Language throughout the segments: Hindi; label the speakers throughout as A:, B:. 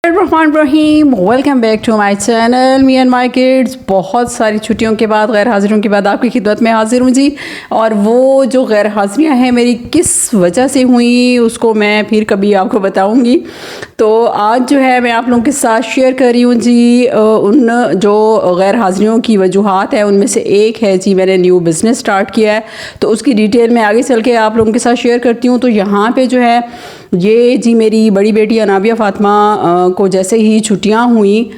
A: Rahim, welcome back to my channel me and my kids. बहुत सारी छुट्टियों के बाद, गैर हाजिरों के बाद आपकी खिदमत में हाजिर हूँ जी। और वो जो गैर हाजिरियाँ हैं मेरी किस वजह से हुई उसको मैं फिर कभी आपको बताऊँगी। तो आज जो है मैं आप लोगों के साथ शेयर कर रही हूँ जी उन जो गैर हाजिरियों की वजूहात है उनमें से एक है जी, मैंने न्यू बिज़नेस स्टार्ट किया है। तो उसकी डिटेल में आगे चल के आप लोगों के साथ शेयर करती हूँ। तो यहाँ पे जो है ये जी मेरी बड़ी बेटी अनाबिया फ़ातिमा को जैसे ही छुट्टियां हुई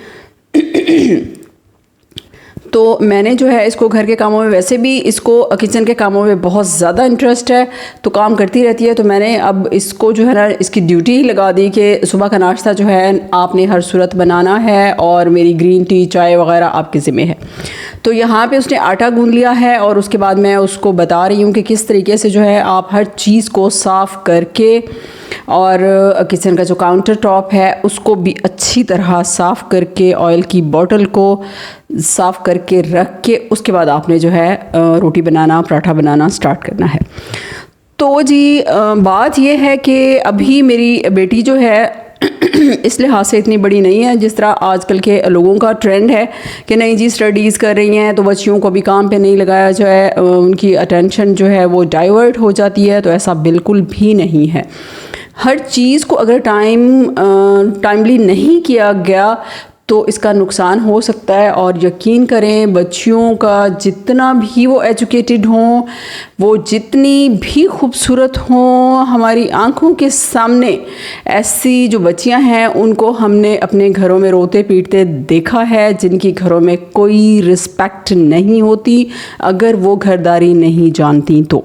A: तो मैंने जो है इसको घर के कामों में, वैसे भी इसको किचन के कामों में बहुत ज़्यादा इंटरेस्ट है तो काम करती रहती है। तो मैंने अब इसको जो है ना इसकी ड्यूटी ही लगा दी कि सुबह का नाश्ता जो है आपने हर सूरत बनाना है और मेरी ग्रीन टी चाय वगैरह आपके ज़िम्मे है। तो यहाँ पे उसने आटा गूंद लिया है और उसके बाद मैं उसको बता रही हूँ कि किस तरीके से जो है आप हर चीज़ को साफ़ करके और किचन का जो काउंटर टॉप है उसको भी अच्छी तरह साफ़ करके, ऑयल की बोतल को साफ़ करके रख के उसके बाद आपने जो है रोटी बनाना, पराठा बनाना स्टार्ट करना है। तो जी बात यह है कि अभी मेरी बेटी जो है इस लिहाज से इतनी बड़ी नहीं है जिस तरह आजकल के लोगों का ट्रेंड है कि नहीं जी स्टडीज़ कर रही हैं तो बच्चियों को भी काम पे नहीं लगाया जाए, उनकी अटेंशन जो है वो डाइवर्ट हो जाती है। तो ऐसा बिल्कुल भी नहीं है। हर चीज़ को अगर टाइमली नहीं किया गया तो इसका नुकसान हो सकता है। और यकीन करें बच्चियों का जितना भी वो एजुकेटेड हों, वो जितनी भी खूबसूरत हों, हमारी आंखों के सामने ऐसी जो बच्चियां हैं उनको हमने अपने घरों में रोते पीटते देखा है जिनकी घरों में कोई रिस्पेक्ट नहीं होती अगर वो घरदारी नहीं जानती। तो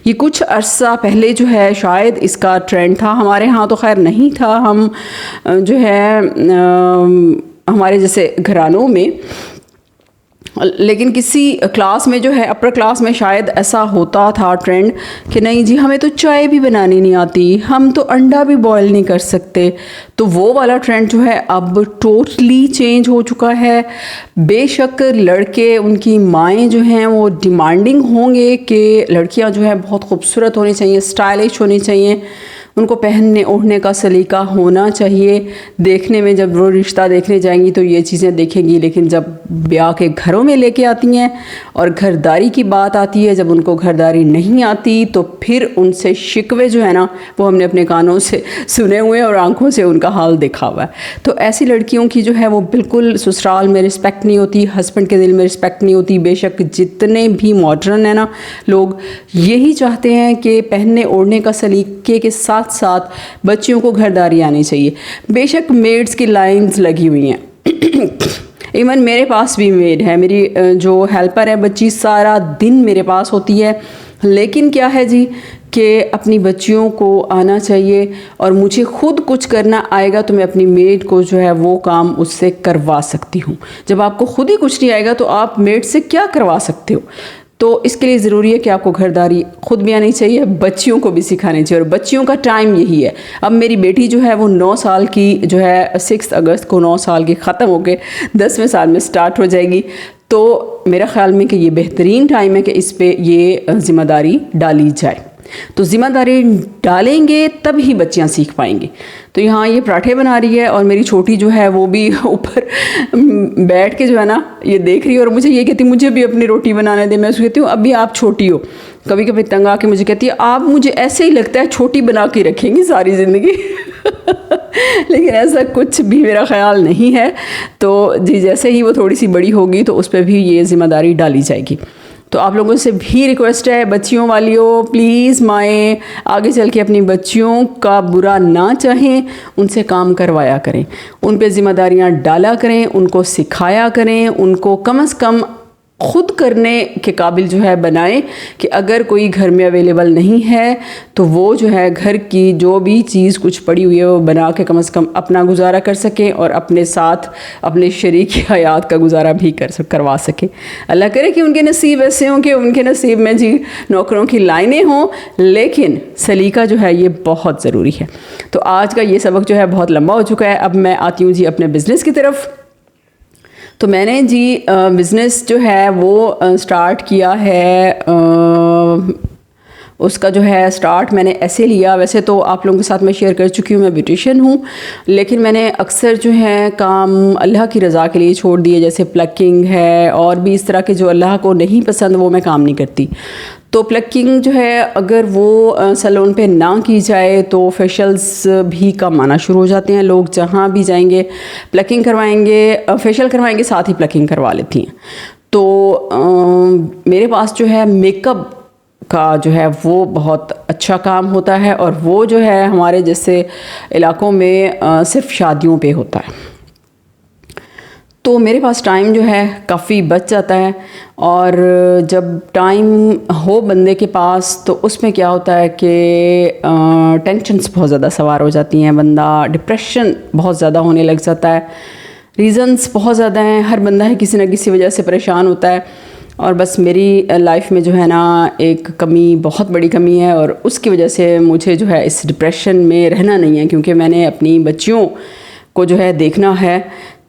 A: ये कुछ अरसा पहले जो है शायद इसका ट्रेंड था, हमारे यहाँ तो खैर नहीं था। हम जो है हमारे जैसे घरानों में, लेकिन किसी क्लास में जो है अपर क्लास में शायद ऐसा होता था ट्रेंड कि नहीं जी हमें तो चाय भी बनानी नहीं आती, हम तो अंडा भी बॉयल नहीं कर सकते। तो वो वाला ट्रेंड जो है अब टोटली चेंज हो चुका है। बेशक लड़के, उनकी माएँ जो हैं वो डिमांडिंग होंगे कि लड़कियां जो है बहुत खूबसूरत होनी चाहिए, स्टाइलिश होनी चाहिए, उनको पहनने ओढ़ने का सलीका होना चाहिए। देखने में जब वो रिश्ता देखने जाएंगी तो ये चीज़ें देखेंगी, लेकिन जब ब्याह के घरों में लेके आती हैं और घरदारी की बात आती है, जब उनको घरदारी नहीं आती तो फिर उनसे शिकवे जो है ना वो हमने अपने कानों से सुने हुए और आंखों से उनका हाल देखा हुआ है। तो ऐसी लड़कियों की जो है वो बिल्कुल ससुराल में रिस्पेक्ट नहीं होती, हस्बैंड के दिल में रिस्पेक्ट नहीं होती। बेशक जितने भी मॉडर्न है ना लोग यही चाहते हैं कि पहनने ओढ़ने का सलीके के साथ साथ बच्चियों को घरदारी आनी चाहिए। बेशक मेड्स की लाइंस लगी हुई हैं इवन मेरे पास भी मेड है, मेरी जो हेल्पर है बच्ची सारा दिन मेरे पास होती है। लेकिन क्या है जी कि अपनी बच्चियों को आना चाहिए और मुझे खुद कुछ करना आएगा तो मैं अपनी मेड को जो है वो काम उससे करवा सकती हूँ। जब आपको खुद ही कुछ नहीं आएगा तो आप मेड से क्या करवा सकते हो? तो इसके लिए ज़रूरी है कि आपको घरदारी खुद भी आनी चाहिए, बच्चियों को भी सिखानी चाहिए। और बच्चियों का टाइम यही है। अब मेरी बेटी जो है वो 9 साल की जो है 6 अगस्त को 9 साल की ख़त्म होकर 10वें साल में स्टार्ट हो जाएगी। तो मेरा ख़्याल में कि ये बेहतरीन टाइम है कि इस पे ये ज़िम्मेदारी डाली जाए। तो ज़िम्मेदारी डालेंगे तब ही बच्चियां सीख पाएंगी। तो यहाँ ये पराठे बना रही है और मेरी छोटी जो है वो भी ऊपर बैठ के जो है ना ये देख रही है और मुझे ये कहती मुझे भी अपनी रोटी बनाने दे। मैं उसको कहती हूँ अभी आप छोटी हो। कभी कभी तंग आके मुझे कहती है आप मुझे ऐसे ही लगता है छोटी बना के रखेंगी सारी ज़िंदगी लेकिन ऐसा कुछ भी मेरा ख्याल नहीं है। तो जी जैसे ही वो थोड़ी सी बड़ी होगी तो उस पर भी ये ज़िम्मेदारी डाली जाएगी। तो आप लोगों से भी रिक्वेस्ट है बच्चियों वालियों, प्लीज़ माएँ आगे चल के अपनी बच्चियों का बुरा ना चाहें, उनसे काम करवाया करें, उन पे ज़िम्मेदारियाँ डाला करें, उनको सिखाया करें, उनको कम से कम खुद करने के काबिल जो है बनाएं कि अगर कोई घर में अवेलेबल नहीं है तो वो जो है घर की जो भी चीज़ कुछ पड़ी हुई है वो बना के कम से कम अपना गुजारा कर सकें और अपने साथ अपने शरीक हयात का गुजारा भी करवा सकें। अल्लाह करे कि उनके नसीब ऐसे हों कि उनके नसीब में जी नौकरों की लाइनें हों, लेकिन सलीका जो है ये बहुत ज़रूरी है। तो आज का ये सबक जो है बहुत लंबा हो चुका है। अब मैं आती हूँ जी अपने बिज़नेस की तरफ। तो मैंने जी बिज़नेस जो है वो स्टार्ट किया है उसका जो है स्टार्ट मैंने ऐसे लिया। वैसे तो आप लोगों के साथ मैं शेयर कर चुकी हूँ, मैं ब्यूटिशियन हूँ, लेकिन मैंने अक्सर जो है काम अल्लाह की रज़ा के लिए छोड़ दिए, जैसे प्लकिंग है और भी इस तरह के जो अल्लाह को नहीं पसंद वो मैं काम नहीं करती। तो प्लकिंग जो है अगर वो सैलून पे ना की जाए तो फेशियल्स भी कम आना शुरू हो जाते हैं। लोग जहाँ भी जाएंगे प्लकिंग करवाएंगे, फेशियल करवाएंगे, साथ ही प्लकिंग करवा लेती हैं। तो मेरे पास जो है मेकअप का जो है वो बहुत अच्छा काम होता है, और वो जो है हमारे जैसे इलाकों में सिर्फ शादियों पे होता है। तो मेरे पास टाइम जो है काफ़ी बच जाता है, और जब टाइम हो बंदे के पास तो उसमें क्या होता है कि टेंशन्स बहुत ज़्यादा सवार हो जाती हैं, बंदा डिप्रेशन बहुत ज़्यादा होने लग जाता है। रीज़न्स बहुत ज़्यादा हैं, हर बंदा है किसी न किसी वजह से परेशान होता है, और बस मेरी लाइफ में जो है ना एक कमी, बहुत बड़ी कमी है, और उसकी वजह से मुझे जो है इस डिप्रेशन में रहना नहीं है, क्योंकि मैंने अपनी बच्चियों को जो है देखना है।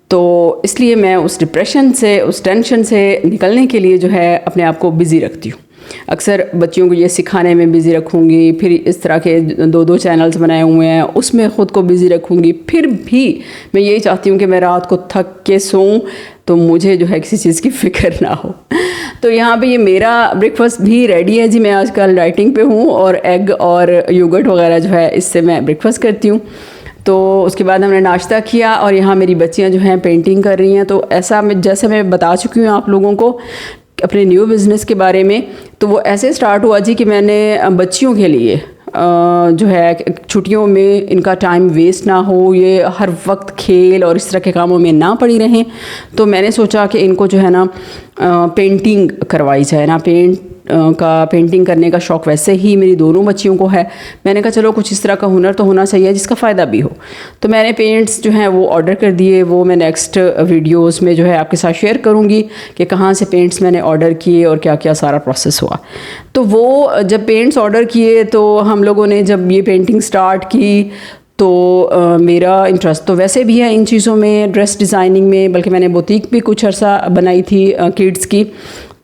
A: तो इसलिए मैं उस डिप्रेशन से, उस टेंशन से निकलने के लिए जो है अपने आप को बिज़ी रखती हूँ। अक्सर बच्चियों को ये सिखाने में बिज़ी रखूँगी, फिर इस तरह के 2-2 चैनल्स बनाए हुए हैं उसमें ख़ुद को बिज़ी रखूँगी। फिर भी मैं यही चाहती हूँ कि मैं रात को थक के सोऊं तो मुझे जो है किसी चीज़ की फ़िक्र ना हो। तो यहाँ पे ये मेरा ब्रेकफास्ट भी रेडी है जी। मैं आजकल डाइटिंग पे हूँ, और एग और योगर्ट वगैरह जो है इससे मैं ब्रेकफास्ट करती हूँ। तो उसके बाद हमने नाश्ता किया, और यहाँ मेरी बच्चियाँ जो हैं पेंटिंग कर रही हैं। तो ऐसा जैसे मैं बता चुकी हूँ आप लोगों को अपने न्यू बिज़नेस के बारे में, तो वो ऐसे स्टार्ट हुआ जी कि मैंने बच्चियों के लिए जो है छुट्टियों में इनका टाइम वेस्ट ना हो, ये हर वक्त खेल और इस तरह के कामों में ना पड़ी रहें, तो मैंने सोचा कि इनको जो है ना पेंटिंग करवाई जाए ना। पेंटिंग करने का शौक़ वैसे ही मेरी दोनों बच्चियों को है। मैंने कहा चलो कुछ इस तरह का हुनर तो होना चाहिए जिसका फ़ायदा भी हो। तो मैंने पेंट्स जो हैं वो ऑर्डर कर दिए। वो मैं नेक्स्ट वीडियोस में जो है आपके साथ शेयर करूँगी कि कहाँ से पेंट्स मैंने ऑर्डर किए और क्या क्या सारा प्रोसेस हुआ। तो वो जब पेंट्स ऑर्डर किए तो हम लोगों ने जब ये पेंटिंग स्टार्ट की तो मेरा इंटरेस्ट तो वैसे भी है इन चीज़ों में, ड्रेस डिज़ाइनिंग में, बल्कि मैंने बुटीक भी कुछ अर्सा बनाई थी किड्स की।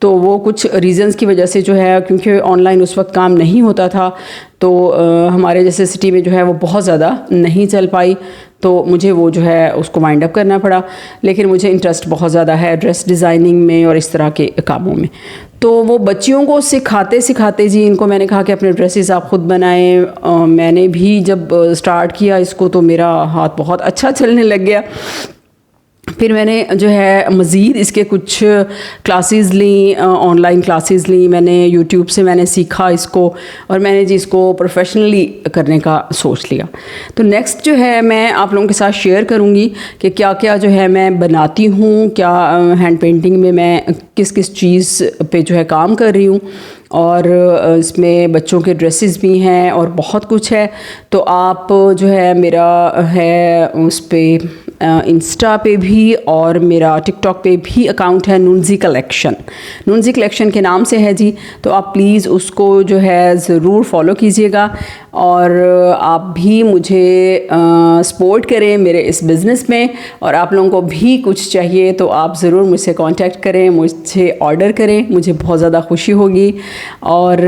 A: तो वो कुछ रीज़न्स की वजह से जो है, क्योंकि ऑनलाइन उस वक्त काम नहीं होता था, तो हमारे जैसे सिटी में जो है वो बहुत ज़्यादा नहीं चल पाई, तो मुझे वो जो है उसको वाइंड अप करना पड़ा। लेकिन मुझे इंटरेस्ट बहुत ज़्यादा है ड्रेस डिज़ाइनिंग में और इस तरह के कामों में। तो वो बच्चियों को सिखाते सिखाते जी इनको मैंने कहा कि अपने ड्रेसेस आप ख़ुद बनाएं। मैंने भी जब स्टार्ट किया इसको तो मेरा हाथ बहुत अच्छा चलने लग गया। फिर मैंने जो है मज़ीद इसके कुछ क्लासेस ली, ऑनलाइन क्लासेस ली मैंने, यूट्यूब से मैंने सीखा इसको, और मैंने जी इसको प्रोफेशनली करने का सोच लिया। तो नेक्स्ट जो है मैं आप लोगों के साथ शेयर करूंगी कि क्या क्या जो है मैं बनाती हूँ, क्या हैंड पेंटिंग में मैं किस किस चीज़ पे जो है काम कर रही हूँ, और इसमें बच्चों के ड्रेसेस भी हैं और बहुत कुछ है। तो आप जो है मेरा है उस पर इंस्टा पे भी और मेरा टिकटॉक पे भी अकाउंट है नुनजी कलेक्शन। नुनजी कलेक्शन के नाम से है जी, तो आप प्लीज़ उसको जो है ज़रूर फॉलो कीजिएगा, और आप भी मुझे सपोर्ट करें मेरे इस बिज़नेस में। और आप लोगों को भी कुछ चाहिए तो आप ज़रूर मुझसे कांटेक्ट करें, मुझसे ऑर्डर करें, मुझे बहुत ज़्यादा खुशी होगी। और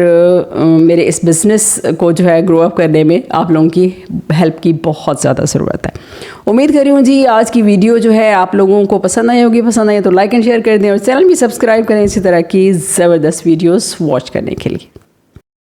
A: मेरे इस बिज़नेस को जो है ग्रो अप करने में आप लोगों की हेल्प की बहुत ज़्यादा ज़रूरत है। उम्मीद कर रही हूँ जी आज की वीडियो जो है आप लोगों को पसंद आई होगी। पसंद आई तो लाइक एंड शेयर कर दें, और चैनल भी सब्सक्राइब करें इसी तरह की ज़बरदस्त वीडियोस वॉच करने के लिए।